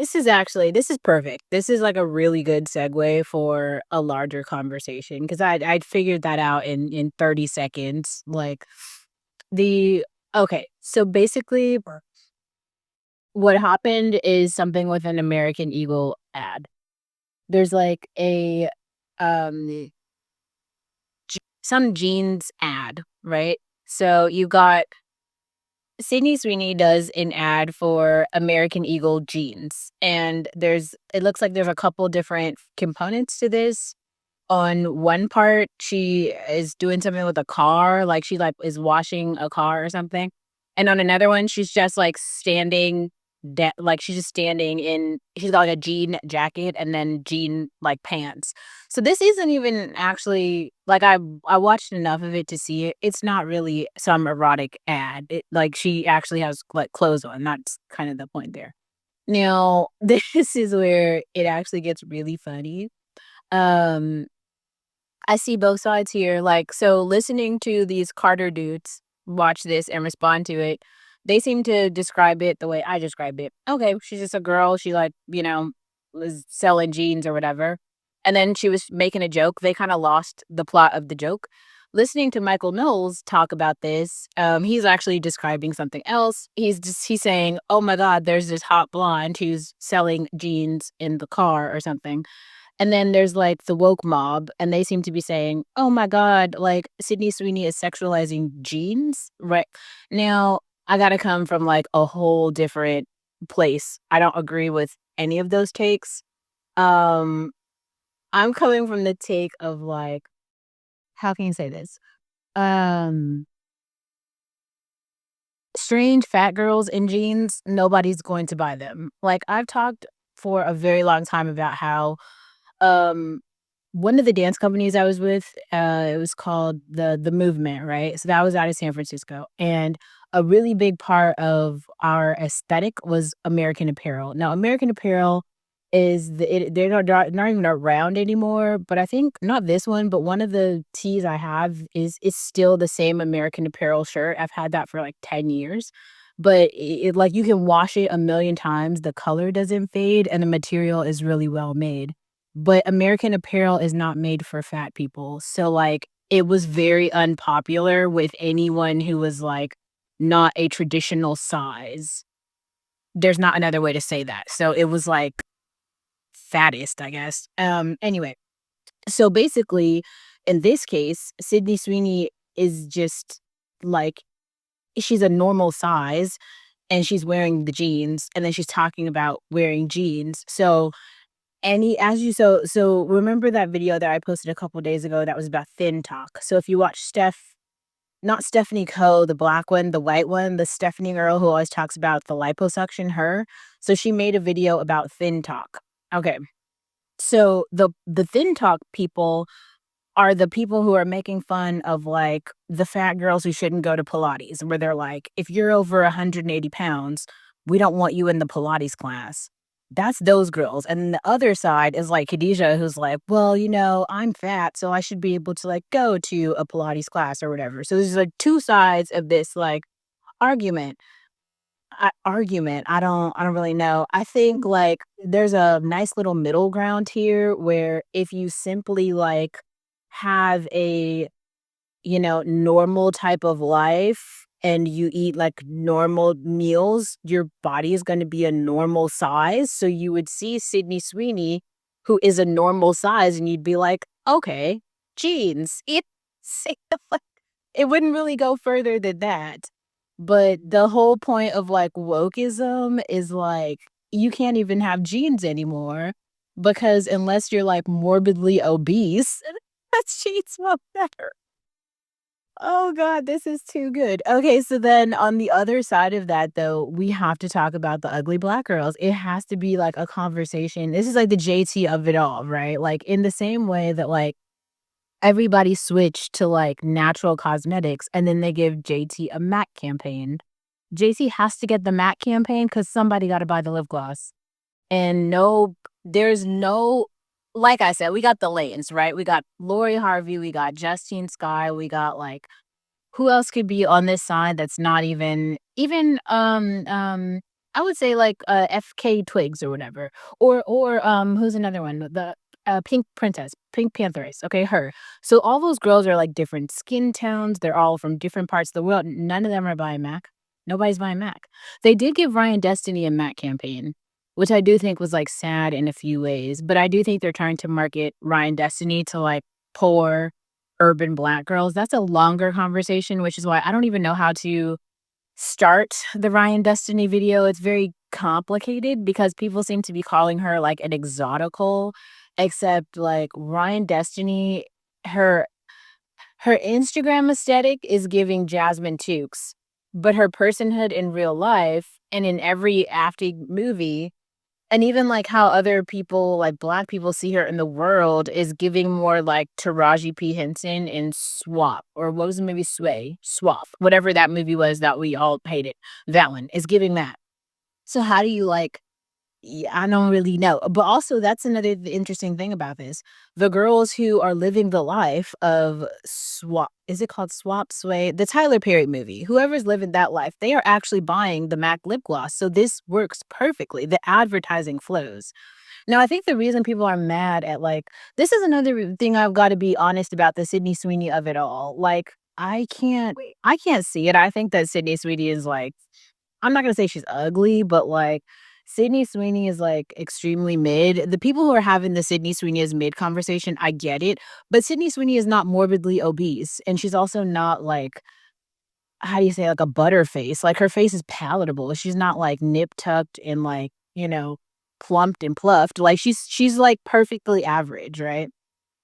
This is perfect. This is like a really good segue for a larger conversation because I'd figured that out in 30 seconds. Like the okay, so basically what happened is something with an American Eagle ad. There's like a um some jeans ad, right? So you got Sydney Sweeney does an ad for American Eagle jeans, and it looks like there's a couple different components to this. On one part, she is doing something with a car, like she like is washing a car or something. And on another one, she's just like like she's just standing in she's got like a jean jacket and then jean like pants. So this isn't even actually like I watched enough of it to see it. It's not really some erotic ad. Like she actually has like clothes on. That's kind of the point there. Now, this is where it actually gets really funny. Um I see both sides here. Like, so listening to these Carter dudes watch this and respond to it, they seem to describe it the way I describe it. Okay, she's just a girl. She like, was selling jeans or whatever. And then she was making a joke. They kind of lost the plot of the joke. Listening to Michael Knowles talk about this, he's actually describing something else. He's saying, "Oh my God, there's this hot blonde who's selling jeans in the car or something." And then there's, like, the woke mob, and they seem to be saying, "Oh my god, like, Sydney Sweeney is sexualizing jeans?" Right? Now, I gotta come from, like, a whole different place. I don't agree with any of those takes. Um, I'm coming from the take of, like how can you say this? Um, Strange fat girls in jeans, nobody's going to buy them. Like, I've talked for a very long time about how, um one of the dance companies I was with, it was called The Movement, right? So that was out of San Francisco, and a really big part of our aesthetic was American Apparel. Now, American Apparel is they're not even around anymore, but I think not this one, but one of the tees I have is still the same American Apparel shirt. I've had that for like 10 years, but like you can wash it a million times, the color doesn't fade, and the material is really well made. But American Apparel is not made for fat people. So, like, it was very unpopular with anyone who was, like, not a traditional size. There's not another way to say that. So, it was, like, fattest, I guess. Anyway, so basically, in this case, Sydney Sweeney is just, like she's a normal size, and she's wearing the jeans, and then she's talking about wearing jeans. So any as you so remember that video that I posted a couple days ago that was about thin talk? So if you watch not Stephanie Coe, the black one, the white one, the Stephanie girl who always talks about the liposuction, her. So she made a video about thin talk. Okay. So the thin talk people are the people who are making fun of, like, the fat girls who shouldn't go to Pilates, where they're like, "If you're over 180 pounds, we don't want you in the Pilates class." That's those girls, and the other side is, like, Khadijah, who's like, "Well, I'm fat, so I should be able to, like, go to a Pilates class or whatever." So there's, like, 2 sides of this, like, argument. I don't really know. I think, like, there's a nice little middle ground here where if you simply, like, have a, normal type of life and you eat, like, normal meals, your body is gonna be a normal size, so you would see Sydney Sweeney, who is a normal size, and you'd be like, "Okay, jeans." It wouldn't really go further than that. But the whole point of, like, wokeism is, like, you can't even have jeans anymore because unless you're, like, morbidly obese, jeans won't matter. Oh god, this is too good. Okay, so then on the other side of that, though, we have to talk about the ugly black girls. It has to be, like, a conversation. This is, like, the JT of it all, right? Like, in the same way that, like, everybody switched to, like, natural cosmetics, and then they give JT a MAC campaign. JT has to get the MAC campaign because somebody gotta buy the lip gloss. And there's no like I said, we got the lanes, right? We got Lori Harvey, we got Justine Skye, we got, like who else could be on this side that's not even I would say, like, FK Twigs or whatever, or, who's another one? The, Pink Princess, Pink Pantheress, okay, her. So all those girls are, like, different skin tones, they're all from different parts of the world, none of them are buying MAC. Nobody's buying MAC. They did give Ryan Destiny a MAC campaign, which I do think was, like, sad in a few ways, but I do think they're trying to market Ryan Destiny to, like, poor urban Black girls. That's a longer conversation, which is why I don't even know how to start the Ryan Destiny video. It's very complicated because people seem to be calling her like an exotical, except like Ryan Destiny, her her Instagram aesthetic is giving Jasmine Tukes, but her personhood in real life and in every acting movie, and even like how other people, like Black people, see her in the world is giving more like Taraji P. Henson in Swap, or what was the movie Swap, whatever that movie was that we all hated. That one is giving that. So how do you like yeah, I don't really know. But also, that's another interesting thing about this. The girls who are living the life of Swap, is it called Swap Sway? The Tyler Perry movie. Whoever's living that life, they are actually buying the MAC lip gloss. So this works perfectly. The advertising flows. Now, I think the reason people are mad at like, this is another thing I've got to be honest about the Sydney Sweeney of it all. Like, I can't see it. I think that Sydney Sweeney is like, I'm not gonna say she's ugly, but, like, Sydney Sweeney is, like, extremely mid. The people who are having the Sydney Sweeney is mid conversation, I get it, but Sydney Sweeney is not morbidly obese, and she's also not, like, how do you say, like, a butter face. Like, her face is palatable. She's not, like, nip tucked and, like, plumped and pluffed. Like, she's, like, perfectly average, right?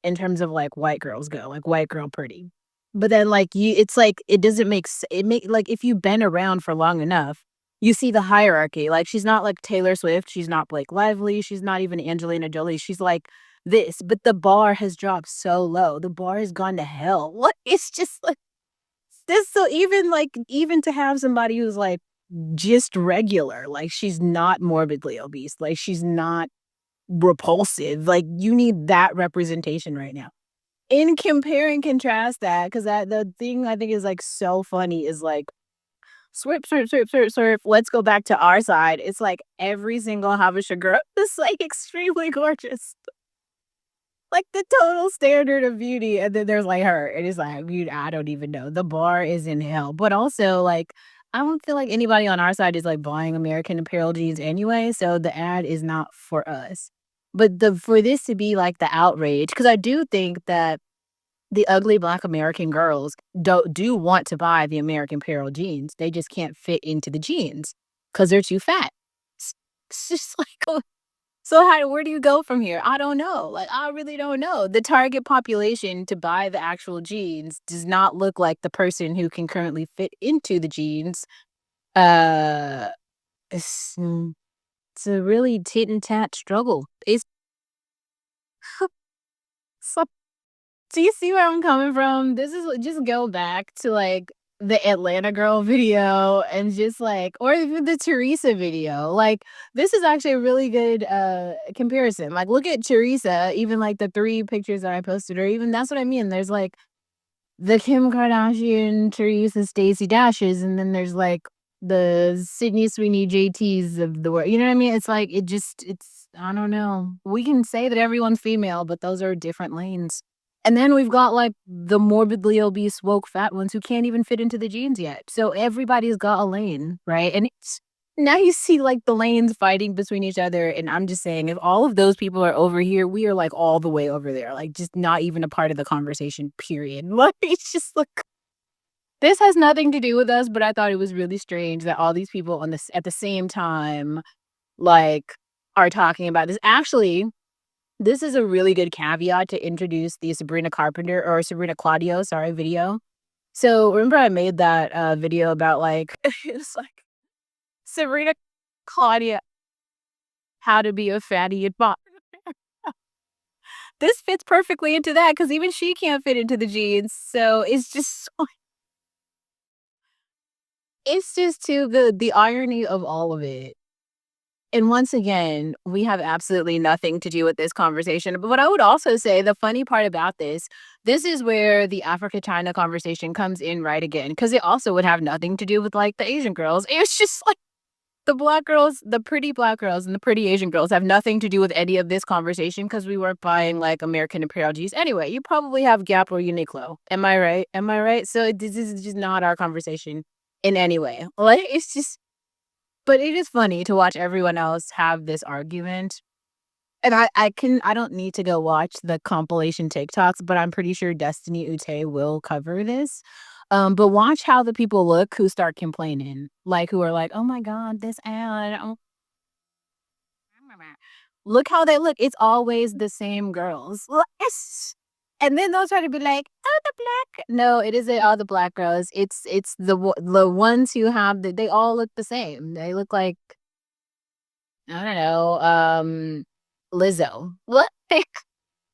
In terms of, like, white girls go, like, white girl pretty. But then, like, you it's like, it doesn't make like, if you've been around for long enough, you see the hierarchy, like, she's not like Taylor Swift, she's not Blake Lively, she's not even Angelina Jolie, she's like this, but the bar has dropped so low, the bar has gone to hell. What? It's just like this so even to have somebody who's, like, just regular, like, she's not morbidly obese, like, she's not repulsive, like, you need that representation right now. In compare and contrast that, because that the thing I think is, like, so funny is, like, "Swerp, swerp, swerp, swerp, swerp, let's go back to our side." It's like every single Habesha girl is, like, extremely gorgeous. Like, the total standard of beauty, and then there's, like, her, and it's like, you I don't even know. The bar is in hell, but also, like, I don't feel like anybody on our side is, like, buying American Apparel jeans anyway, so the ad is not for us. But the for this to be, like, the outrage, because I do think that the ugly Black American girls do want to buy the American Apparel jeans, they just can't fit into the jeans because 'cause they're too fat. It's it's just like, so how where do you go from here? I don't know, like, I really don't know. The target population to buy the actual jeans does not look like the person who can currently fit into the jeans. Uh, it's, it's a really tit and tat struggle. It's so do you see where I'm coming from? This is just go back to, like, the Atlanta Girl video and just, like or even the Teresa video, like, this is actually a really good, comparison, like, look at Teresa, even, like, the 3 pictures that I posted, or even that's what I mean, there's, like, the Kim Kardashian, Teresa, Stacey Dashes, and then there's, like, the Sydney Sweeney JTs of the world, you know what I mean? It's like, it's I don't know. We can say that everyone's female, but those are different lanes. And then we've got, like, the morbidly obese, woke, fat ones who can't even fit into the jeans yet. So everybody's got a lane, right? And it's now you see, like, the lanes fighting between each other, and I'm just saying, if all of those people are over here, we are, like, all the way over there, like, just not even a part of the conversation, period. Like, it's just, like this has nothing to do with us, but I thought it was really strange that all these people on this at the same time, like, are talking about this. Actually, this is a really good caveat to introduce the Sabrina Carpenter or Sabrina Claudio, sorry, video. So, remember I made that, video about, like it's like, Sabrina Claudia, how to be a fatty and bo This fits perfectly into that because even she can't fit into the jeans, so it's just so it's just too good, the irony of all of it. And once again, we have absolutely nothing to do with this conversation. But what I would also say, the funny part about this is where the Africa China conversation comes in right again, because it also would have nothing to do with like the Asian girls. It's just like The black girls, the pretty black girls and the pretty Asian girls have nothing to do with any of this conversation because we weren't buying, like, American Apparel G's. Anyway, you probably have Gap or Uniqlo. Am I right? Am I right? So, this is just not our conversation in any way. Like, it's just but it is funny to watch everyone else have this argument. And I don't need to go watch the compilation TikToks, but I'm pretty sure Destiny Ute will cover this. But watch how the people look who start complaining, like, who are like, "Oh my god, this ad, oh" look how they look. It's always the same girls. Yes. And then they'll try to be like, "Oh, the black" no, it isn't all the black girls. It's the ones who have they all look the same. They look like, I don't know, Lizzo. What?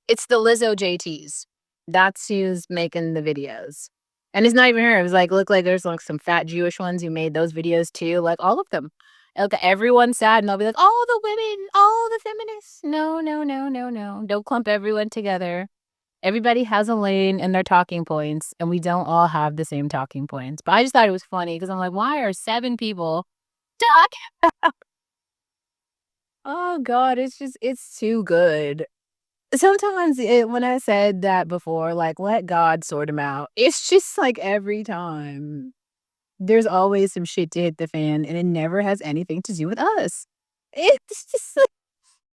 It's the Lizzo JTs. That's who's making the videos. And it's not even her. It was like, look like there's like some fat Jewish ones who made those videos too. Like all of them. Look, everyone's sad and they'll be like, all the women, all the feminists. No, no, no, no, no. Don't clump everyone together. Everybody has a lane and their talking points, and we don't all have the same talking points. But I just thought it was funny because I'm like, why are 7 people talking? Oh God, it's too good. Sometimes when I said that before, like, let God sort him out, it's just like every time. There's always some shit to hit the fan, and it never has anything to do with us. It's just like